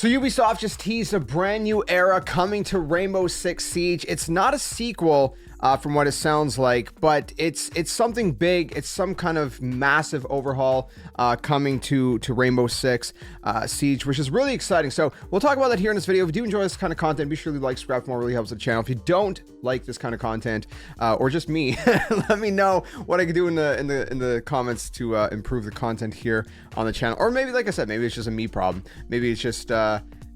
So Ubisoft just teased a brand new era coming to Rainbow Six Siege. It's not a sequel from what it sounds like, but it's something big. It's some kind of massive overhaul coming to Rainbow Six Siege, which is really exciting. So we'll talk about that here in this video. If you do enjoy this kind of content, be sure to like, subscribe for more. It really helps the channel. If you don't like this kind of content, or just me, let me know what I can do in the comments to improve the content here on the channel. Or maybe, like I said, maybe it's just a me problem. Maybe it's just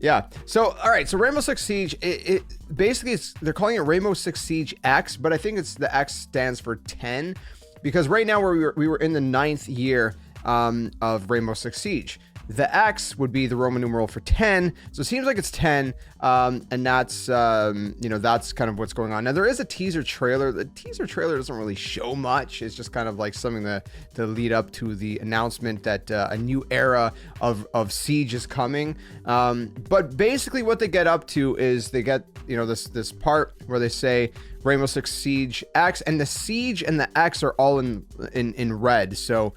yeah. So, all right. So Rainbow Six Siege, it basically they're calling it Rainbow Six Siege X, but I think it's the X stands for 10 because right now we were in the 9th year of Rainbow Six Siege. The X would be the Roman numeral for 10. So it seems like it's 10. And that's, that's kind of what's going on. Now, there is a teaser trailer. The teaser trailer doesn't really show much. It's just kind of like something to lead up to the announcement that a new era of Siege is coming. But basically what they get up to is they get, this part where they say Rainbow Six Siege X, and the Siege and the X are all in red. So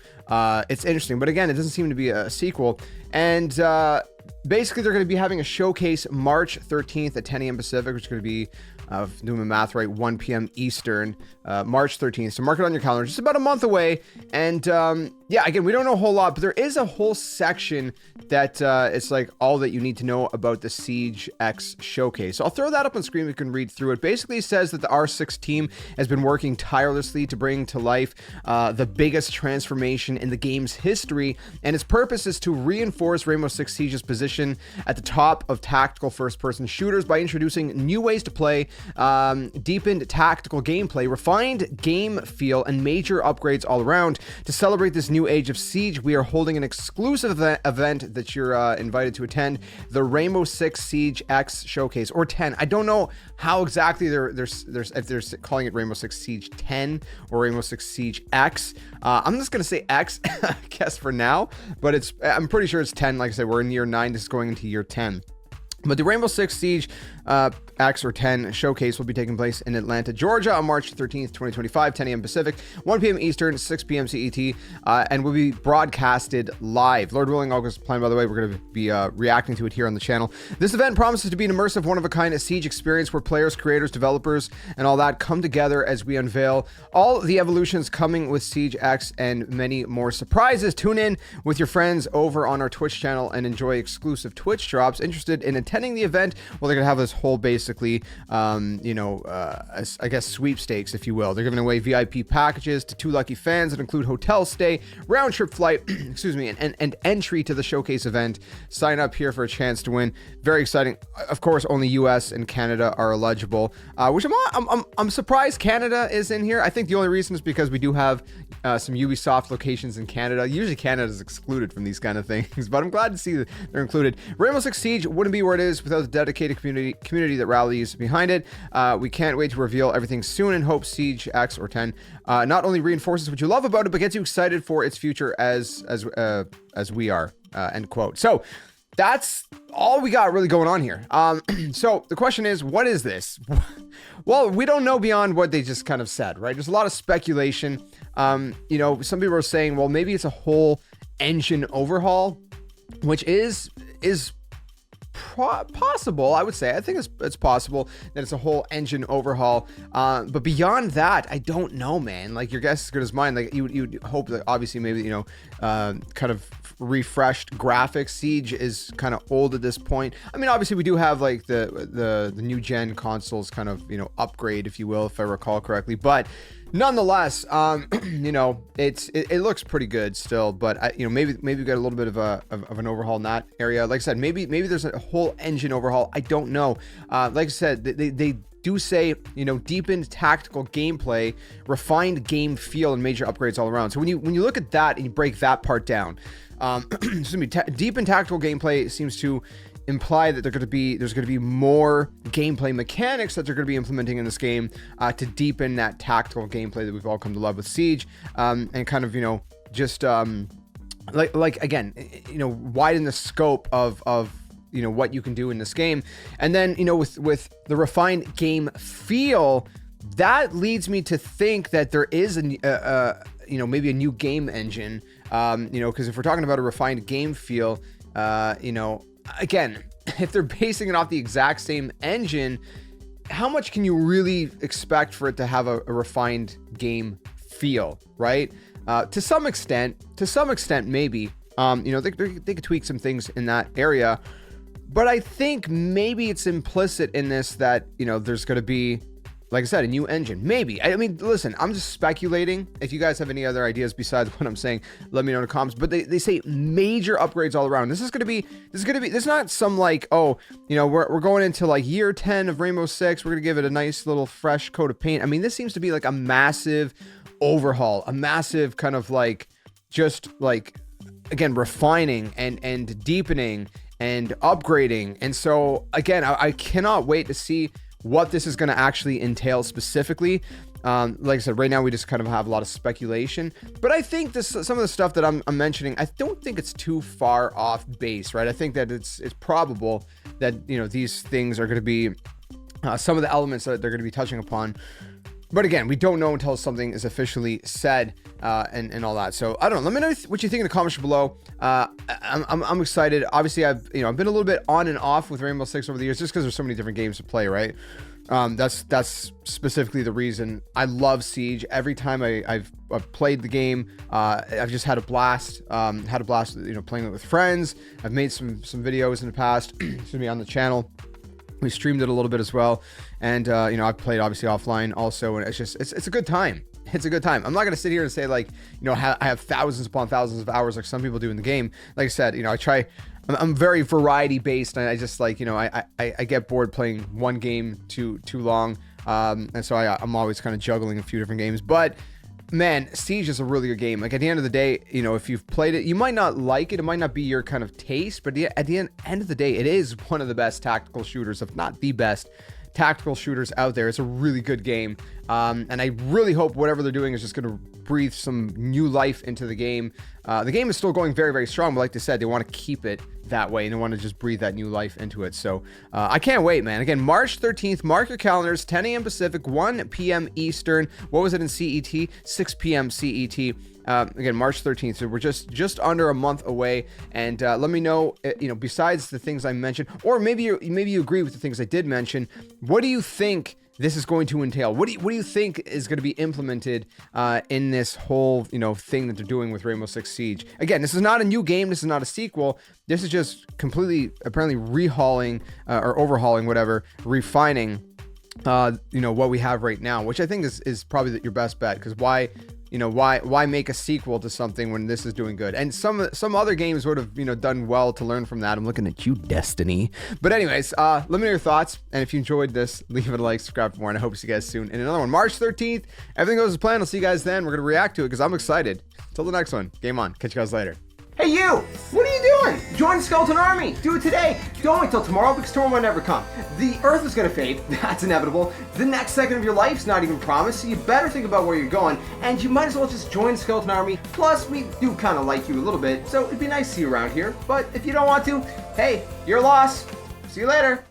it's interesting. But again, it doesn't seem to be a sequel. And basically, they're going to be having a showcase March 13th at 10 a.m. Pacific, which is going to be, doing my math right, 1 p.m. Eastern, March 13th. So mark it on your calendar. Just about a month away. And yeah, again, we don't know a whole lot, but there is a whole section that it's like all that you need to know about the Siege X showcase. So I'll throw that up on screen. We can read through it. Basically, it says that the R6 team has been working tirelessly to bring to life the biggest transformation in the game's history, and its purpose is to reinforce Rainbow Six Siege's position at the top of tactical first-person shooters by introducing new ways to play, deepened tactical gameplay, refined game feel, and major upgrades all around. To celebrate this new age of Siege, we are holding an exclusive event that you're invited to attend, the Rainbow Six Siege X Showcase, or 10. I don't know how exactly if they're calling it Rainbow Six Siege 10 or Rainbow Six Siege X. I'm just gonna say X, I guess, for now, but I'm pretty sure it's 10. Like I said, we're in year 9. This is going into year 10. But the Rainbow Six Siege X or 10 showcase will be taking place in Atlanta, Georgia on March 13th, 2025, 10 a.m. Pacific, 1 p.m. Eastern, 6 p.m. CET, and will be broadcasted live. Lord willing, August plan, by the way, we're going to be reacting to it here on the channel. This event promises to be an immersive, one-of-a-kind Siege experience where players, creators, developers, and all that come together as we unveil all the evolutions coming with Siege X and many more surprises. Tune in with your friends over on our Twitch channel and enjoy exclusive Twitch drops. Interested in attending the event? Well, they're going to have this whole basically, I guess sweepstakes, if you will. They're giving away VIP packages to 2 lucky fans that include hotel stay, round trip flight, excuse me, and entry to the showcase event. Sign up here for a chance to win. Very exciting. Of course, only US and Canada are eligible, which I'm surprised Canada is in here. I think the only reason is because we do have some Ubisoft locations in Canada. Usually Canada is excluded from these kind of things, but I'm glad to see that they're included. Rainbow Six Siege wouldn't be where it is without the dedicated community that rallies behind it. We can't wait to reveal everything soon and hope Siege X or 10 not only reinforces what you love about it, but gets you excited for its future as we are, end quote. So that's all we got really going on here. So the question is, what is this? Well, we don't know beyond what they just kind of said, right? There's a lot of speculation. Some people are saying, well, maybe it's a whole engine overhaul, which is possible. I would say, I think it's possible that it's a whole engine overhaul, but beyond that, I don't know, man. Like, your guess is as good as mine. Like, you'd hope that obviously maybe kind of refreshed graphics. Siege is kind of old at this point. I mean, obviously we do have like the new gen consoles kind of upgrade, if you will, if I recall correctly, but nonetheless, it looks pretty good still, but maybe we got a little bit of an overhaul in that area. Like I said, maybe there's a whole engine overhaul. I don't know. Like I said, they do say, deepened tactical gameplay, refined game feel, and major upgrades all around. So when you look at that and you break that part down, deepened tactical gameplay seems to imply that there's going to be more gameplay mechanics that they're going to be implementing in this game to deepen that tactical gameplay that we've all come to love with Siege, and kind of just like again, widen the scope of what you can do in this game. And then with the refined game feel, that leads me to think that there is maybe a new game engine, because if we're talking about a refined game feel, again, if they're basing it off the exact same engine, how much can you really expect for it to have a refined game feel, right? To some extent, maybe. They could tweak some things in that area, but I think maybe it's implicit in this that, there's going to be, like I said, a new engine. Maybe. I mean, listen, I'm just speculating. If you guys have any other ideas besides what I'm saying, let me know in the comments. But they say major upgrades all around. This is not some like, oh, we're going into like year 10 of Rainbow Six. We're going to give it a nice little fresh coat of paint. I mean, this seems to be like a massive overhaul, a massive kind of like, just like, again, refining and deepening and upgrading. And so again, I cannot wait to see what this is going to actually entail specifically. Like I said, right now we just kind of have a lot of speculation, but I think some of the stuff that I'm mentioning, I don't think it's too far off base, right? I think that it's probable that, these things are going to be some of the elements that they're going to be touching upon. But again, we don't know until something is officially said, and all that. So I don't know. Let me know what you think in the comments below. I'm excited. Obviously, I've been a little bit on and off with Rainbow Six over the years, just because there's so many different games to play, right? That's specifically the reason. I love Siege. Every time I've played the game, I've just had a blast. Playing it with friends. I've made some videos in the past. It's gonna be on the channel. We streamed it a little bit as well, and I've played obviously offline also, and it's a good time. It's a good time. I'm not gonna sit here and say like, I have thousands upon thousands of hours like some people do in the game. Like I said, I try. I'm very variety based, and I just like, I get bored playing one game too long, and so I'm always kind of juggling a few different games. But man, Siege is a really good game. Like at the end of the day, if you've played it, you might not like it. It might not be your kind of taste, but at the end of the day, it is one of the best tactical shooters, if not the best tactical shooters out there. It's a really good game. And I really hope whatever they're doing is just going to breathe some new life into the game. The game is still going very, very strong, but like they said, they want to keep it that way, and they want to just breathe that new life into it. So I can't wait, man. Again, March 13th, mark your calendars, 10 a.m. Pacific, 1 p.m. Eastern. What was it in CET? 6 p.m. CET. Again, March 13th. So we're just under a month away. And let me know, besides the things I mentioned, or maybe you agree with the things I did mention, what do you think this is going to entail? What do you think is going to be implemented in this whole thing that they're doing with Rainbow Six Siege? Again, this is not a new game. This is not a sequel. This is just completely, apparently, rehauling or overhauling, whatever, refining, what we have right now, which I think is probably your best bet. Because why make a sequel to something when this is doing good? And some other games would have done well to learn from that. I'm looking at you, Destiny. But anyways, let me know your thoughts, and if you enjoyed this, leave it a like, subscribe for more, and I hope to see you guys soon in another one. March 13th, everything goes as planned. I'll see you guys then. We're gonna react to it because I'm excited. Till the next one, game on. Catch you guys later. Hey you! What are you doing? Join the Skeleton Army! Do it today! Don't wait till tomorrow because tomorrow might never come. The Earth is gonna fade, that's inevitable. The next second of your life's not even promised, so you better think about where you're going, and you might as well just join the Skeleton Army. Plus, we do kinda like you a little bit, so it'd be nice to see you around here. But if you don't want to, hey, your loss. See you later.